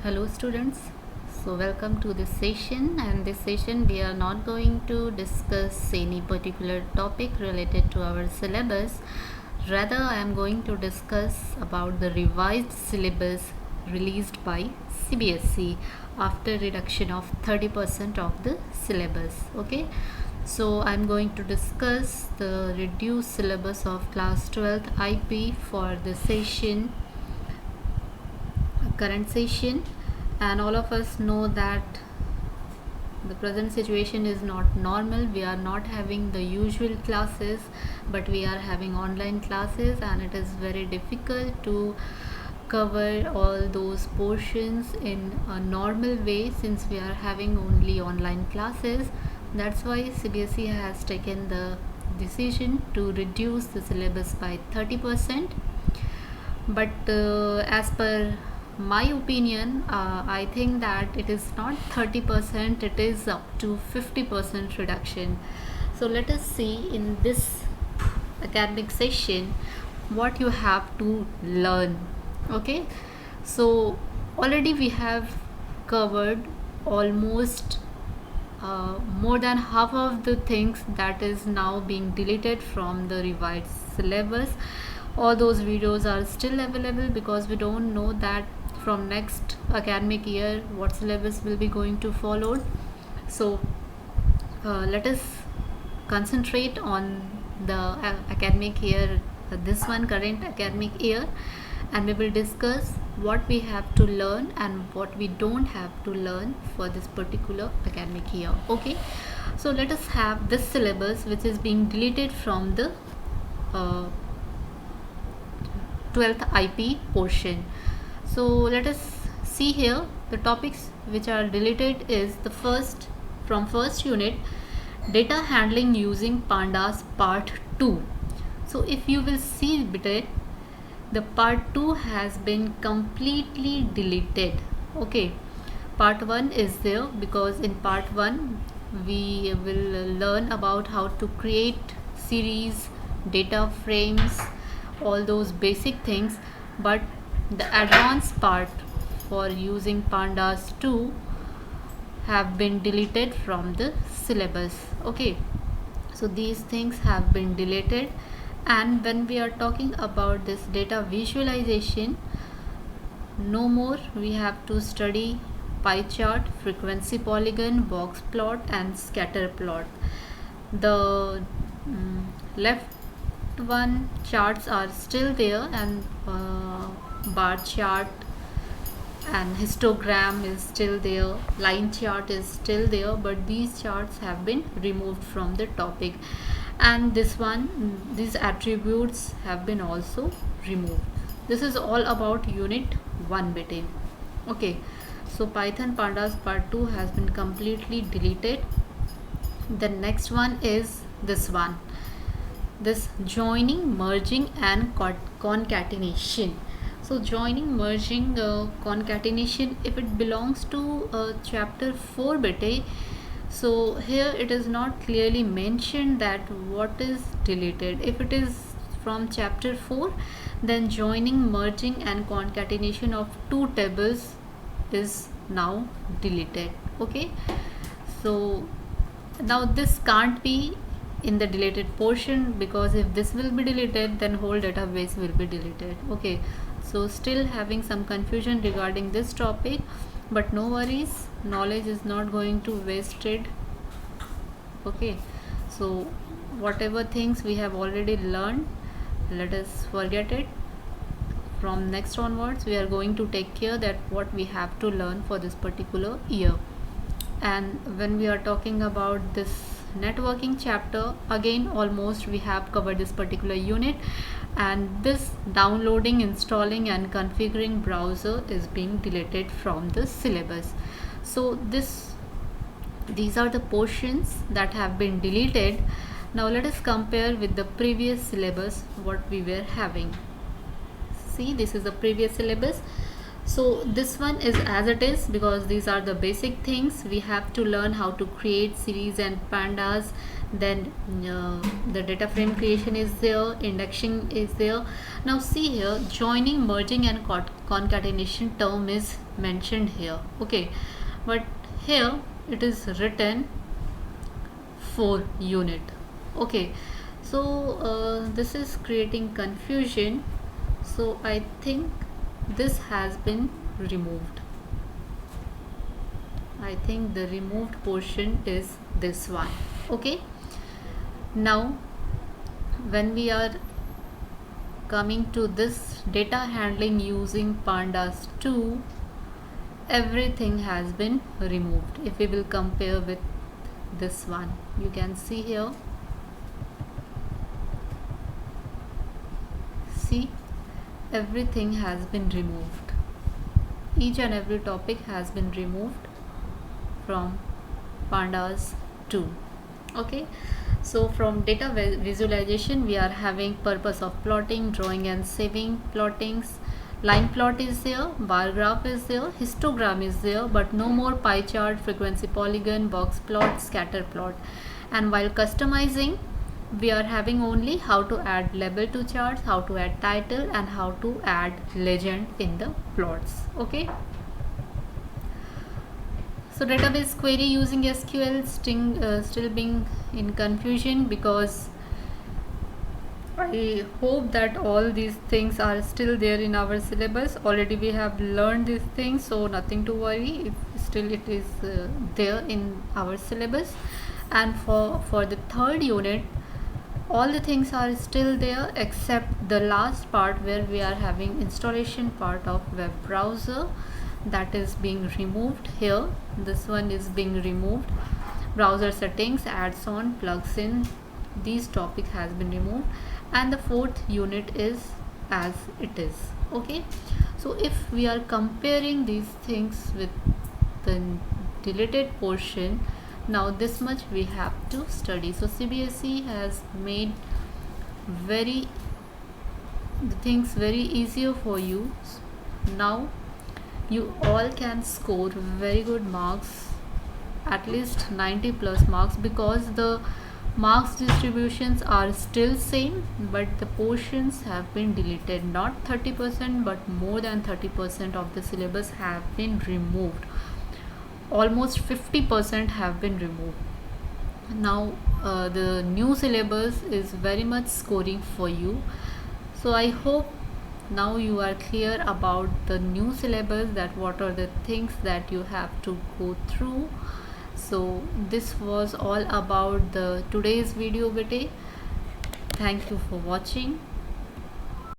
Hello students, so welcome to this session, and this session we are not going to discuss any particular topic related to our syllabus. Rather, I am going to discuss about the revised syllabus released by CBSE after reduction of 30% of the syllabus. Okay, so I'm going to discuss the reduced syllabus of class 12th IP for the current session. And all of us know that the present situation is not normal. We are not having the usual classes, but we are having online classes, and it is very difficult to cover all those portions in a normal way since we are having only online classes. That's why CBSE has taken the decision to reduce the syllabus by 30%. But as per my opinion, I think that it is not 30%, it is up to 50% reduction. So let us see in this academic session what you have to learn. Okay, so already we have covered almost more than half of the things that is now being deleted from the revised syllabus. All those videos are still available because we don't know that from next academic year what syllabus will be going to follow. So let us concentrate on the academic year, this one current academic year, and we will discuss what we have to learn and what we don't have to learn for this particular academic year. Okay, so let us have this syllabus which is being deleted from the 12th IP portion. So let us see here the topics which are deleted is the first unit, data handling using pandas part 2. So if you will see it, the part 2 has been completely deleted. Okay, part 1 is there because in part 1 we will learn about how to create series, data frames, all those basic things, but the advanced part for using pandas 2 have been deleted from the syllabus. Okay, so these things have been deleted. And when we are talking about this data visualization, no more we have to study pie chart, frequency polygon, box plot and scatter plot. The left one charts are still there, and bar chart and histogram is still there, line chart is still there, but these charts have been removed from the topic. And these attributes have been also removed. This is all about unit 1 beta. Okay, so Python pandas part 2 has been completely deleted. The next one is this one, this joining, merging and concatenation. So joining, merging, concatenation, if it belongs to chapter 4 beta, so here it is not clearly mentioned that what is deleted. If it is from chapter 4, then joining, merging and concatenation of two tables is now deleted. Okay, so now this can't be in the deleted portion, because if this will be deleted then whole database will be deleted. Okay, so still having some confusion regarding this topic, but no worries, knowledge is not going to wasted. Okay, so whatever things we have already learned, let us forget it. From next onwards we are going to take care that what we have to learn for this particular year. And when we are talking about this networking chapter, again almost we have covered this particular unit, and this downloading, installing and configuring browser is being deleted from the syllabus. So these are the portions that have been deleted. Now let us compare with the previous syllabus what we were having. See, this is the previous syllabus. So this one is as it is, because these are the basic things. We have to learn how to create series and pandas. Then the data frame creation is there, indexing is there. Now see here, joining, merging and concatenation term is mentioned here. Okay, but here it is written for unit. Okay, so this is creating confusion. So I think this has been removed. I think the removed portion is this one. Okay, now when we are coming to this data handling using pandas 2, everything has been removed. If we will compare with this one, you can see here, see, everything has been removed. Each and every topic has been removed from pandas 2. Okay, so from data visualization, we are having purpose of plotting, drawing and saving plottings. Line plot is there, bar graph is there, histogram is there, but no more pie chart, frequency polygon, box plot, scatter plot. And while customizing, we are having only how to add label to charts, how to add title, and how to add legend in the plots. Okay, so database query using SQL still being in confusion, because I hope that all these things are still there in our syllabus. Already we have learned these things, so nothing to worry if still it is there in our syllabus. And for the third unit, all the things are still there except the last part where we are having installation part of web browser, that is being removed here. This one is being removed. Browser settings, adds on, plugs in, these topic has been removed. And the fourth unit is as it is. Okay, so if we are comparing these things with the deleted portion, now this much we have to study. So CBSE has made the things very easier for you. Now you all can score very good marks, at least 90 plus marks, because the marks distributions are still same, but the portions have been deleted. Not 30%, but more than 30% of the syllabus have been removed. Almost 50% have been removed. Now the new syllabus is very much scoring for you. So I hope now you are clear about the new syllabus, that what are the things that you have to go through. So this was all about the today's video bete. Thank you for watching.